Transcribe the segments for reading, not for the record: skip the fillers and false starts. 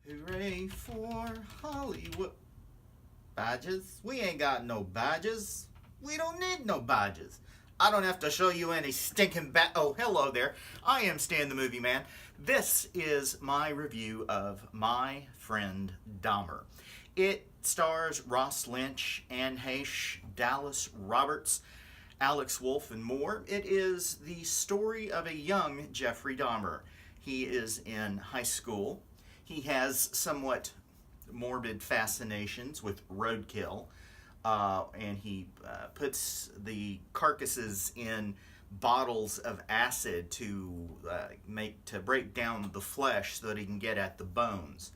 Hooray for Hollywood. Badges? We ain't got no badges. We don't need no badges. I don't have to show you any stinking Oh, hello there. I am Stan the Movie Man. This is my review of My Friend Dahmer. It stars Ross Lynch, Anne Heche, Dallas Roberts, Alex Wolff, and more. It is the story of a young Jeffrey Dahmer. He is in high school. He has somewhat morbid fascinations with roadkill, and he puts the carcasses in bottles of acid to break down the flesh so that he can get at the bones.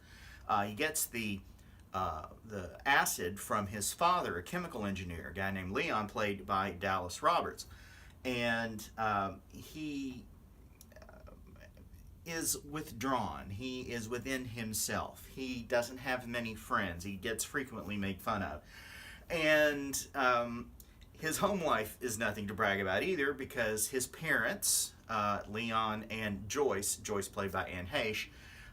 He gets the acid from his father, a chemical engineer, a guy named Leon, played by Dallas Roberts, and he is withdrawn. He is within himself. He doesn't have many friends. He gets frequently made fun of. And his home life is nothing to brag about either, because his parents, Leon and Joyce played by Anne Heche,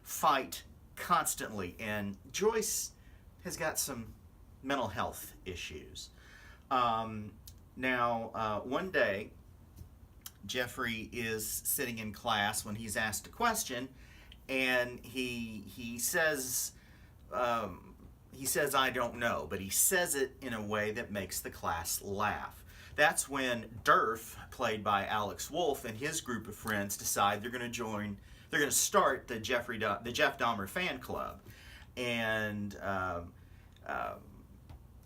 fight constantly. And Joyce has got some mental health issues. One day, Jeffrey is sitting in class when he's asked a question, and he says I don't know, but he says it in a way that makes the class laugh. That's when Durf, played by Alex Wolff, and his group of friends decide they're going to start the Jeff Dahmer fan club, and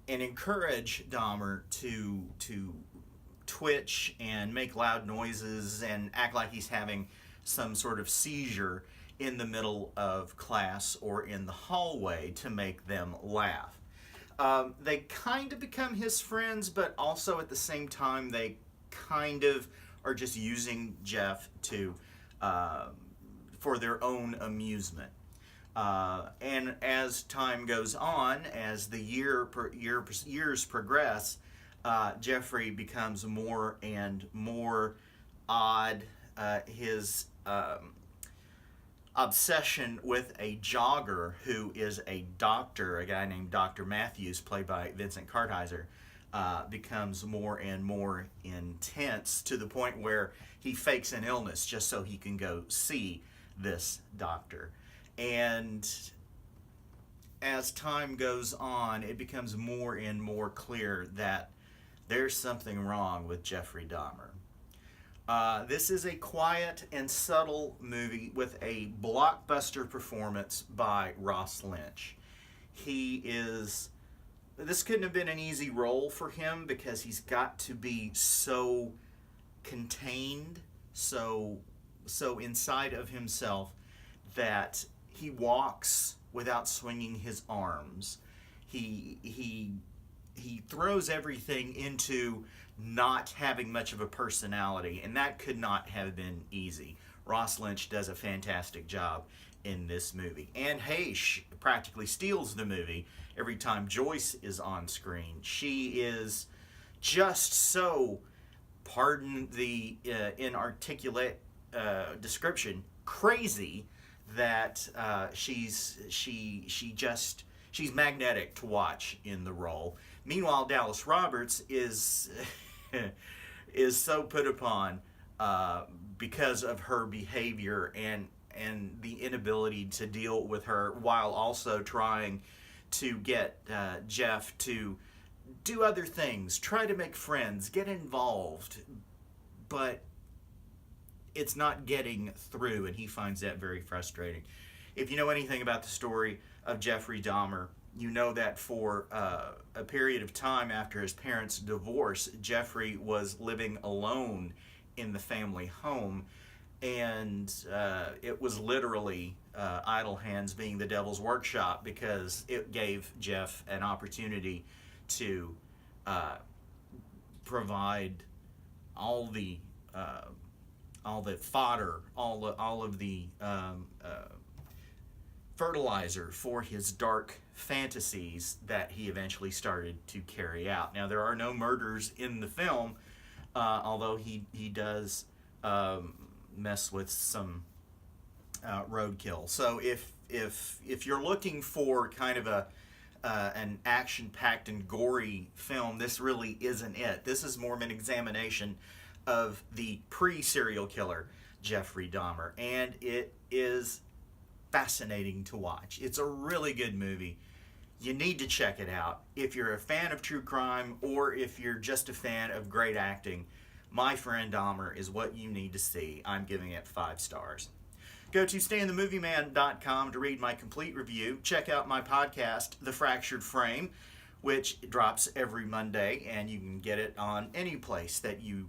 encourage Dahmer to twitch and make loud noises and act like he's having some sort of seizure in the middle of class or in the hallway to make them laugh. They kind of become his friends, but also at the same time they kind of are just using Jeff for their own amusement. And as time goes on, as the years progress, Jeffrey becomes more and more odd. His obsession with a jogger who is a doctor, a guy named Dr. Matthews, played by Vincent Kartheiser, becomes more and more intense, to the point where he fakes an illness just so he can go see this doctor. And as time goes on, it becomes more and more clear that there's something wrong with Jeffrey Dahmer. This is a quiet and subtle movie with a blockbuster performance by Ross Lynch. This couldn't have been an easy role for him, because he's got to be so contained, so inside of himself, that he walks without swinging his arms. He throws everything into not having much of a personality, and that could not have been easy. Ross Lynch does a fantastic job in this movie. Anne Heche practically steals the movie every time Joyce is on screen. She is just so, pardon the inarticulate description, crazy, that she's magnetic to watch in the role. Meanwhile, Dallas Roberts is so put upon because of her behavior and the inability to deal with her, while also trying to get Jeff to do other things, try to make friends, get involved, but it's not getting through, and he finds that very frustrating. If you know anything about the story of Jeffrey Dahmer, you know that for a period of time after his parents' divorce, Jeffrey was living alone in the family home, and it was literally idle hands being the devil's workshop, because it gave Jeff an opportunity to provide all the fodder, all of the fertilizer for his dark fantasies that he eventually started to carry out. Now, there are no murders in the film, although he does mess with some roadkill. So if if you're looking for kind of an action-packed and gory film, this really isn't it. This is more of an examination of the pre-serial killer Jeffrey Dahmer, and it is fascinating to watch. It's a really good movie. You need to check it out. If you're a fan of true crime or if you're just a fan of great acting, My Friend Dahmer is what you need to see. I'm giving it 5 stars. Go to stayinthemovieman.com to read my complete review. Check out my podcast, The Fractured Frame, which drops every Monday, and you can get it on any place that you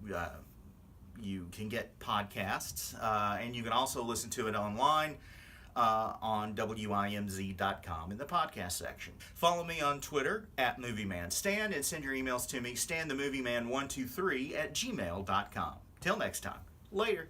can get podcasts. And you can also listen to it online on WIMZ.com in the podcast section. Follow me on Twitter at MovieManStan and send your emails to me, stanthemovieman123 at gmail.com. Till next time. Later.